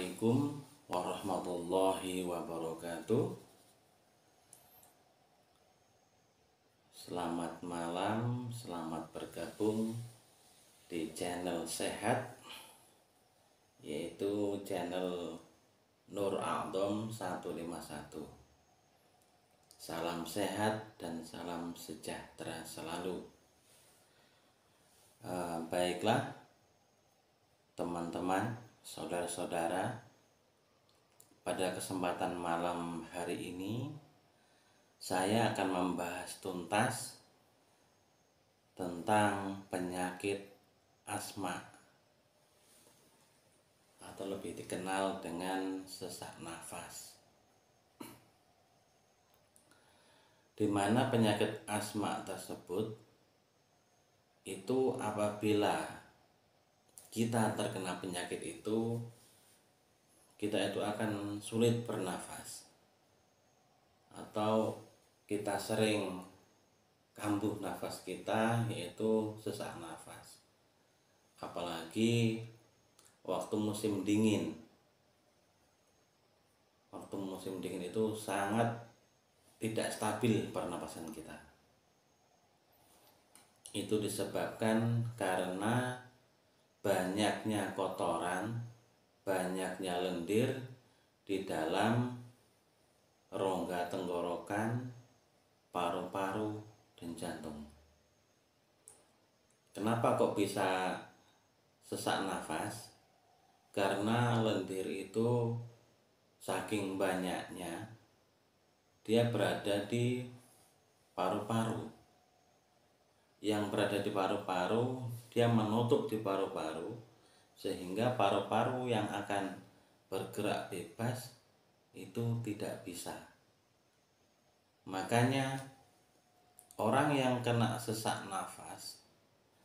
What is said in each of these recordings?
Assalamualaikum warahmatullahi wabarakatuh. Selamat malam, selamat bergabung di channel sehat, yaitu channel Nur A'dham 151. Salam sehat dan salam sejahtera selalu. Baiklah teman-teman, saudara-saudara, pada kesempatan malam hari ini saya akan membahas tuntas tentang penyakit asma atau lebih dikenal dengan sesak nafas. Di mana penyakit asma tersebut itu apabila kita terkena penyakit itu, kita itu akan sulit bernafas atau kita sering kambuh nafas kita, yaitu sesak nafas. Apalagi waktu musim dingin. Waktu musim dingin itu sangat tidak stabil pernapasan kita. Itu disebabkan karena banyaknya kotoran, banyaknya lendir di dalam rongga tenggorokan, paru-paru, dan jantung. Kenapa kok bisa sesak nafas? Karena lendir itu saking banyaknya dia berada di paru-paru. Yang berada di paru-paru, dia menutup di paru-paru, sehingga paru-paru yang akan bergerak bebas itu tidak bisa. Makanya orang yang kena sesak nafas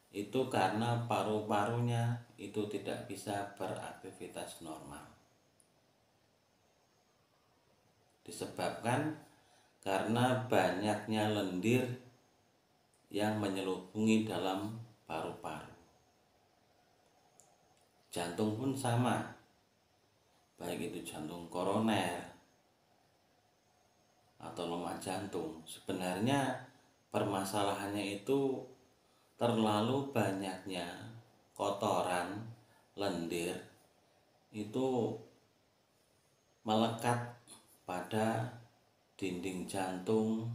itu karena paru-parunya itu tidak bisa beraktivitas normal. Disebabkan karena banyaknya lendir yang menyelubungi dalam paru-paru. Jantung pun sama, baik itu jantung koroner atau lemak jantung. Sebenarnya permasalahannya itu terlalu banyaknya kotoran, lendir itu melekat pada dinding jantung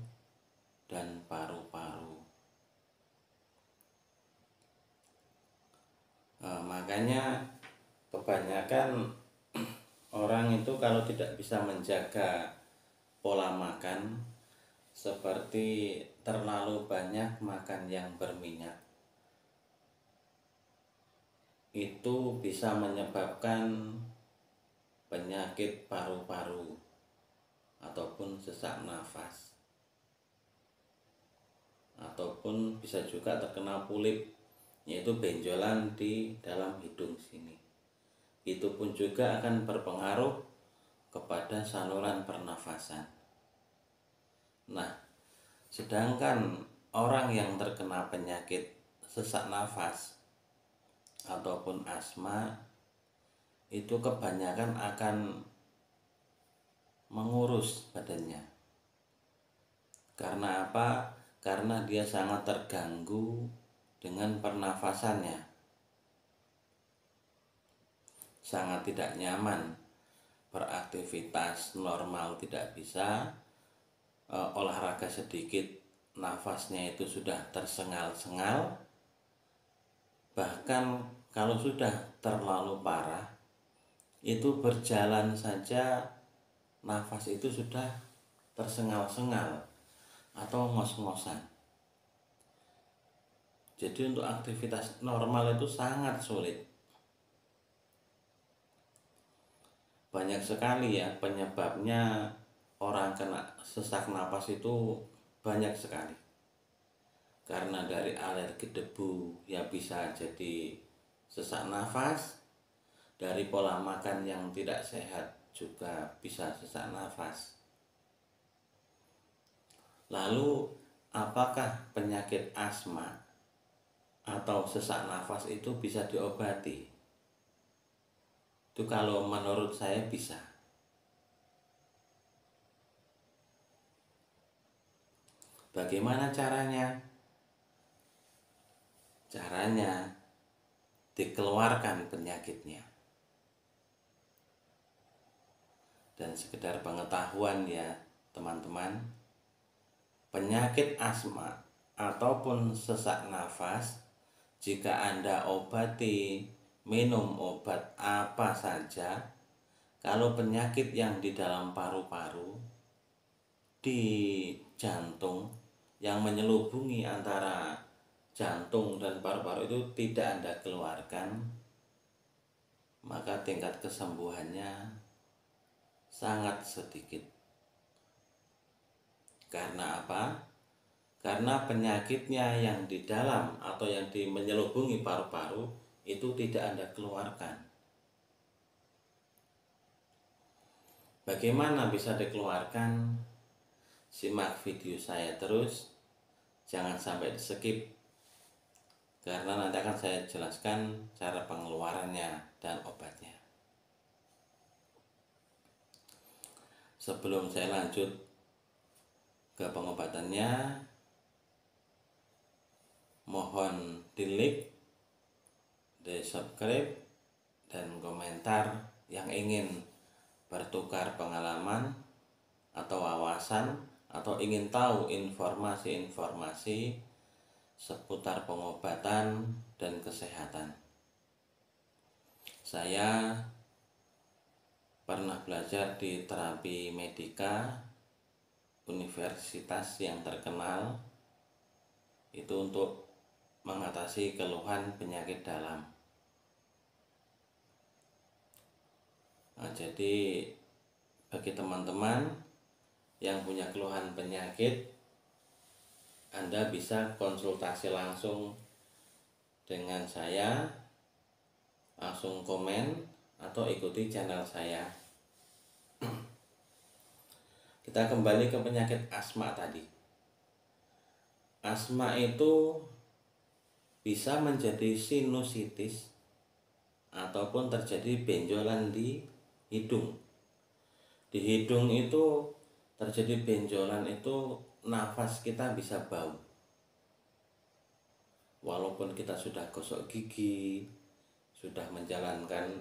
dan paru-paru. Makanya kebanyakan orang itu kalau tidak bisa menjaga pola makan, seperti terlalu banyak makan yang berminyak, itu bisa menyebabkan penyakit paru-paru ataupun sesak nafas, ataupun bisa juga terkena pulip, yaitu benjolan di dalam hidung sini. Itu pun juga akan berpengaruh kepada saluran pernafasan. Nah, sedangkan orang yang terkena penyakit sesak nafas ataupun asma itu kebanyakan akan mengurus badannya. Karena apa? Karena dia sangat terganggu dengan pernafasannya, sangat tidak nyaman, beraktivitas normal tidak bisa, olahraga sedikit nafasnya itu sudah tersengal-sengal. Bahkan kalau sudah terlalu parah, itu berjalan saja nafas itu sudah tersengal-sengal atau ngos-ngosan. Jadi untuk aktivitas normal itu sangat sulit. Banyak sekali ya penyebabnya orang kena sesak napas itu, banyak sekali. Karena dari alergi debu ya bisa jadi sesak nafas, dari pola makan yang tidak sehat juga bisa sesak nafas. Lalu apakah penyakit asma atau sesak nafas itu bisa diobati? Itu kalau menurut saya bisa. Bagaimana caranya? Caranya dikeluarkan penyakitnya. Dan sekedar pengetahuan ya teman-teman, penyakit asma ataupun sesak nafas, jika Anda obati, minum obat apa saja, kalau penyakit yang di dalam paru-paru, di jantung, yang menyelubungi antara jantung dan paru-paru itu tidak Anda keluarkan, maka tingkat kesembuhannya sangat sedikit. Karena apa? Karena penyakitnya yang di dalam atau yang menyelubungi paru-paru itu tidak Anda keluarkan. Bagaimana bisa dikeluarkan? Simak video saya terus, jangan sampai skip, karena nanti akan saya jelaskan cara pengeluarannya dan obatnya. Sebelum saya lanjut ke pengobatannya, mohon di like, di subscribe, dan komentar yang ingin bertukar pengalaman atau wawasan atau ingin tahu informasi-informasi seputar pengobatan dan kesehatan. Saya pernah belajar di terapi medika universitas yang terkenal itu untuk mengatasi keluhan penyakit dalam. Nah, jadi bagi teman-teman yang punya keluhan penyakit, Anda bisa konsultasi langsung dengan saya, langsung komen atau ikuti channel saya. Kita kembali ke penyakit asma tadi. Asma itu bisa menjadi sinusitis ataupun terjadi benjolan di hidung. Di hidung itu terjadi benjolan itu nafas kita bisa bau. Walaupun kita sudah gosok gigi, sudah menjalankan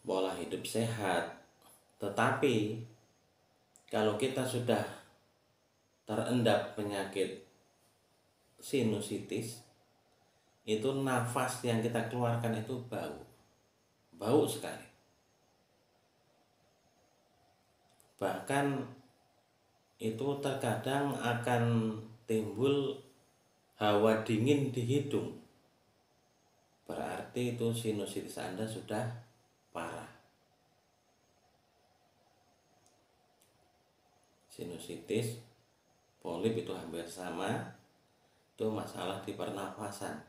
pola hidup sehat, tetapi kalau kita sudah terendap penyakit sinusitis, itu nafas yang kita keluarkan itu bau sekali. Bahkan itu terkadang akan timbul hawa dingin di hidung. Berarti itu sinusitis Anda sudah parah. Sinusitis, polip itu hampir sama, itu masalah di pernafasan.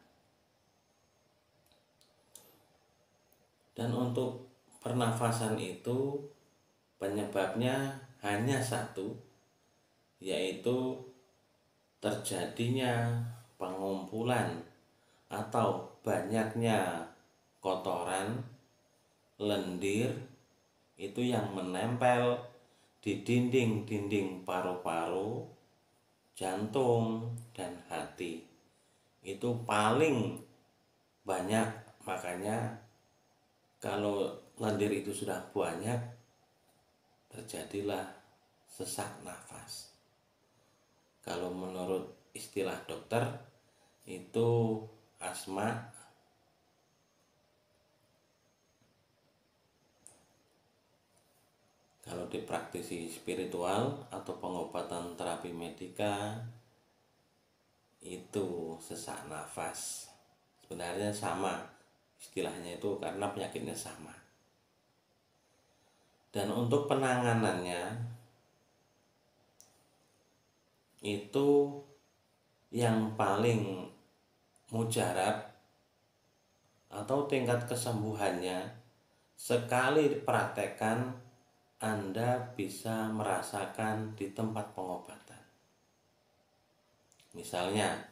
Dan untuk pernafasan itu penyebabnya hanya satu, yaitu terjadinya pengumpulan atau banyaknya kotoran, lendir itu yang menempel di dinding-dinding paru-paru, jantung, dan hati. Itu paling banyak, makanya kalau lendir itu sudah banyak, terjadilah sesak nafas. Kalau menurut istilah dokter itu asma. Kalau di praktisi spiritual atau pengobatan terapi medika itu sesak nafas. Sebenarnya sama istilahnya itu karena penyakitnya sama. Dan untuk penanganannya itu yang paling mujarab atau tingkat kesembuhannya, sekali dipraktekkan Anda bisa merasakan di tempat pengobatan. Misalnya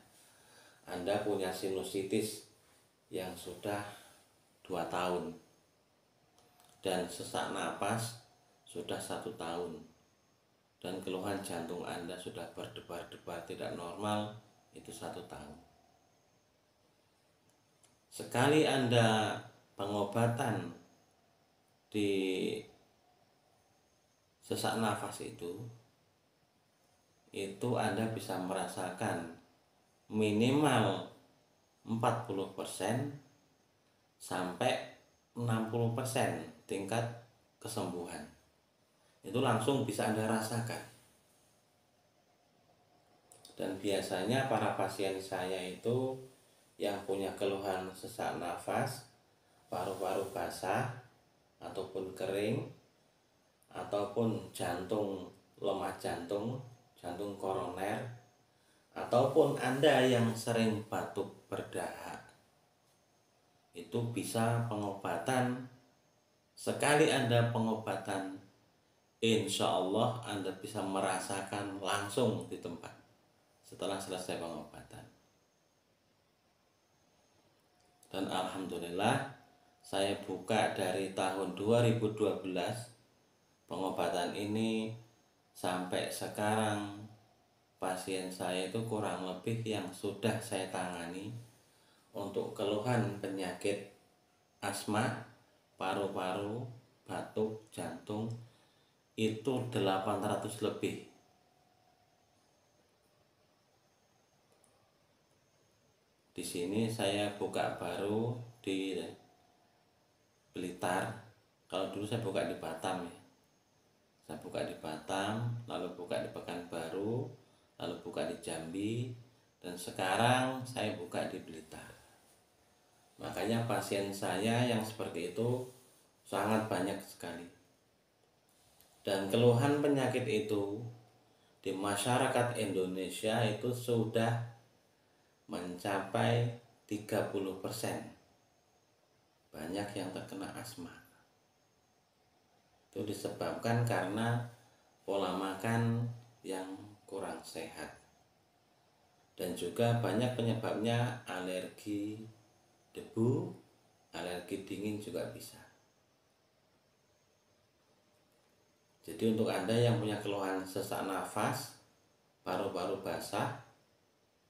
Anda punya sinusitis yang sudah 2 tahun, dan sesak napas sudah 1 tahun, dan keluhan jantung Anda sudah berdebar-debar tidak normal, itu 1 tahun. Sekali Anda pengobatan di sesak nafas itu Anda bisa merasakan minimal 40% sampai 60% tingkat kesembuhan. Itu langsung bisa Anda rasakan. Dan biasanya para pasien saya itu yang punya keluhan sesak nafas, paru-paru basah ataupun kering, ataupun jantung, lemah jantung, jantung koroner, ataupun Anda yang sering batuk berdahak, itu bisa pengobatan. Sekali Anda pengobatan, insya Allah Anda bisa merasakan langsung di tempat setelah selesai pengobatan. Dan alhamdulillah saya buka dari tahun 2012 pengobatan ini sampai sekarang. Pasien saya itu kurang lebih yang sudah saya tangani untuk keluhan penyakit asma, paru-paru, batuk, jantung itu 800 lebih. Di sini saya buka baru di Blitar. Kalau dulu saya buka di Batam ya. Saya buka di Batam, lalu buka di Pekanbaru, lalu buka di Jambi, dan sekarang saya buka di Blitar. Makanya pasien saya yang seperti itu sangat banyak sekali. Dan keluhan penyakit itu di masyarakat Indonesia itu sudah mencapai 30%. Banyak yang terkena asma. Itu disebabkan karena pola makan yang kurang sehat. Dan juga banyak penyebabnya alergi debu, alergi dingin juga bisa. Jadi untuk Anda yang punya keluhan sesak nafas, paru-paru basah,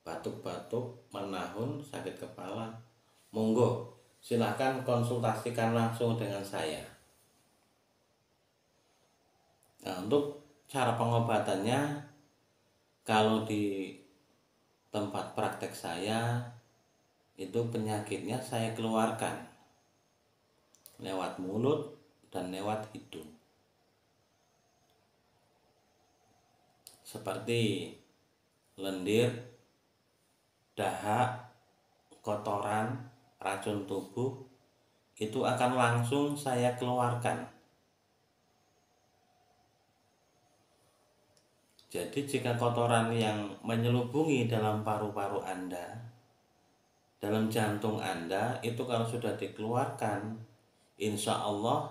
batuk-batuk, menahun, sakit kepala, monggo silahkan konsultasikan langsung dengan saya. Nah, untuk cara pengobatannya, kalau di tempat praktek saya itu penyakitnya saya keluarkan lewat mulut dan lewat hidung, seperti lendir, dahak, kotoran, racun tubuh, itu akan langsung saya keluarkan. Jadi jika kotoran yang menyelubungi dalam paru-paru Anda, dalam jantung Anda, itu kalau sudah dikeluarkan, insya Allah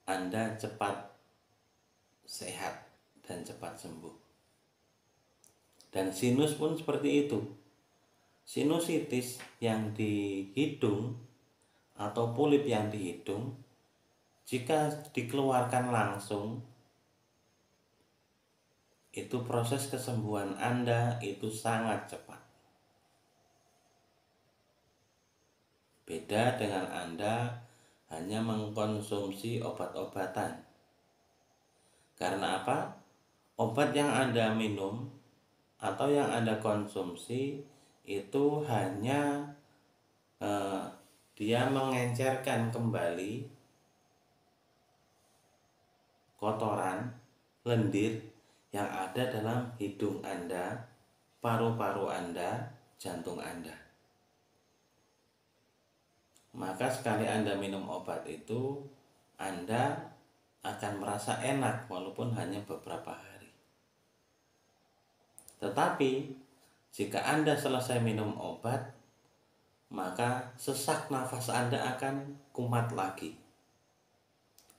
Anda cepat sehat dan cepat sembuh. Dan sinus pun seperti itu. Sinusitis yang di hidung atau polip yang di hidung, jika dikeluarkan langsung, itu proses kesembuhan Anda itu sangat cepat. Beda dengan Anda hanya mengkonsumsi obat-obatan. Karena apa? Obat yang Anda minum atau yang Anda konsumsi itu hanya dia mengencerkan kembali kotoran, lendir yang ada dalam hidung Anda, paru-paru Anda, jantung Anda. Maka sekali Anda minum obat itu, Anda akan merasa enak walaupun hanya beberapa hari. Tetapi jika Anda selesai minum obat, maka sesak nafas Anda akan kumat lagi.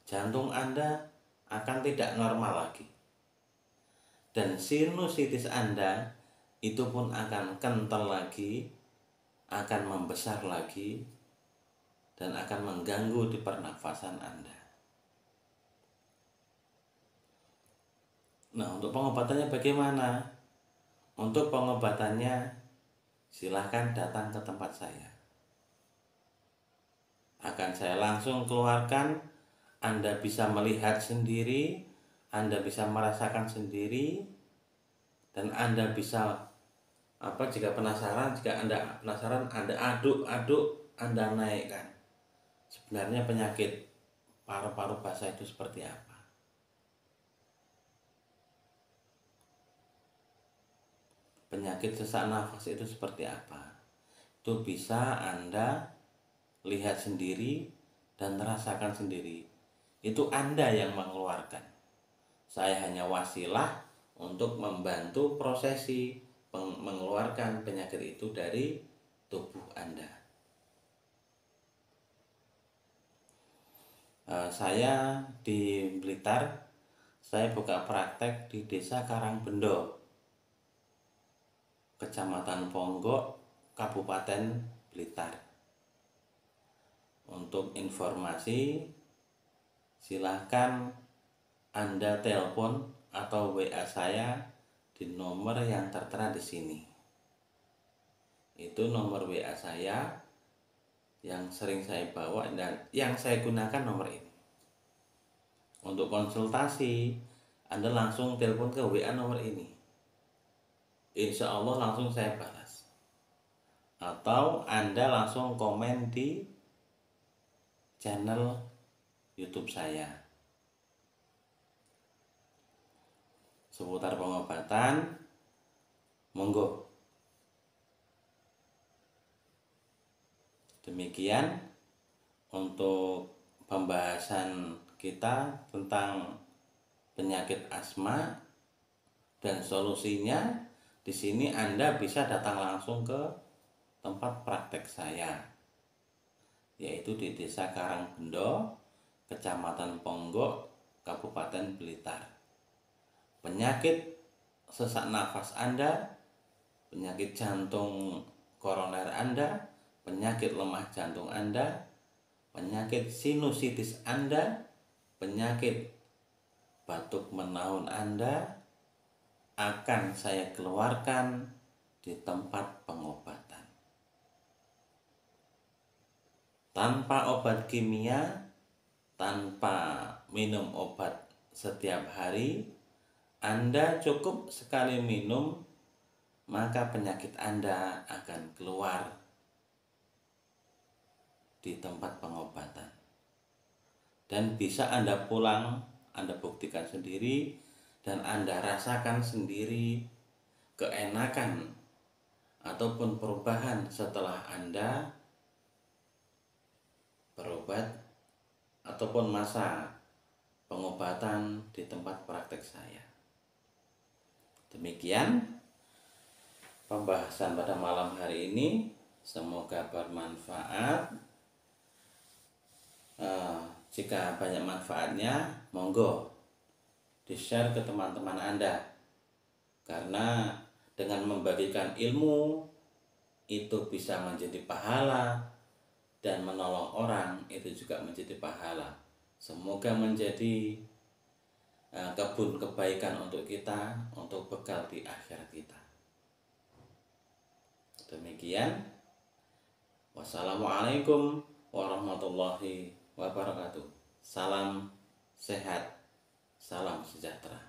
Jantung Anda akan tidak normal lagi. Dan sinusitis Anda itu pun akan kental lagi, akan membesar lagi, dan akan mengganggu di pernafasan Anda. Nah, untuk pengobatannya bagaimana? Untuk pengobatannya silahkan datang ke tempat saya. Akan saya langsung keluarkan, Anda bisa melihat sendiri, Anda bisa merasakan sendiri, dan Anda bisa jika Anda penasaran, Anda aduk-aduk, Anda naikkan. Sebenarnya penyakit paru-paru basah itu seperti apa? Penyakit sesak nafas itu seperti apa? Itu bisa Anda lihat sendiri dan rasakan sendiri. Itu Anda yang mengeluarkan. Saya hanya wasilah untuk membantu prosesi mengeluarkan penyakit itu dari tubuh Anda. Saya di Blitar, saya buka praktek di Desa Karangbendo, Kecamatan Ponggok, Kabupaten Blitar. Untuk informasi, silahkan Anda telepon atau WA saya di nomor yang tertera di sini. Itu nomor WA saya yang sering saya bawa dan yang saya gunakan nomor ini. Untuk konsultasi, Anda langsung telepon ke WA nomor ini. Insya Allah langsung saya balas. Atau Anda langsung komen di channel YouTube saya. Seputar pengobatan, monggo. Demikian untuk pembahasan kita tentang penyakit asma dan solusinya. Di sini Anda bisa datang langsung ke tempat praktek saya, yaitu di Desa Karangbendo, Kecamatan Ponggok, Kabupaten Blitar. Penyakit sesak nafas Anda, penyakit jantung koroner Anda, penyakit lemah jantung Anda, penyakit sinusitis Anda, penyakit batuk menahun Anda akan saya keluarkan di tempat pengobatan. Tanpa obat kimia, tanpa minum obat setiap hari, Anda cukup sekali minum, maka penyakit Anda akan keluar di tempat pengobatan. Dan bisa Anda pulang, Anda buktikan sendiri, dan Anda rasakan sendiri keenakan ataupun perubahan setelah Anda berobat ataupun masa pengobatan di tempat praktek saya. Demikian pembahasan pada malam hari ini, semoga bermanfaat. Jika banyak manfaatnya, monggo di-share ke teman-teman Anda, karena dengan membagikan ilmu itu bisa menjadi pahala, dan menolong orang itu juga menjadi pahala. Semoga menjadi kebun kebaikan untuk kita, untuk bekal di akhirat kita. Demikian, wassalamualaikum warahmatullahi wabarakatuh. Salam sehat, salam sejahtera.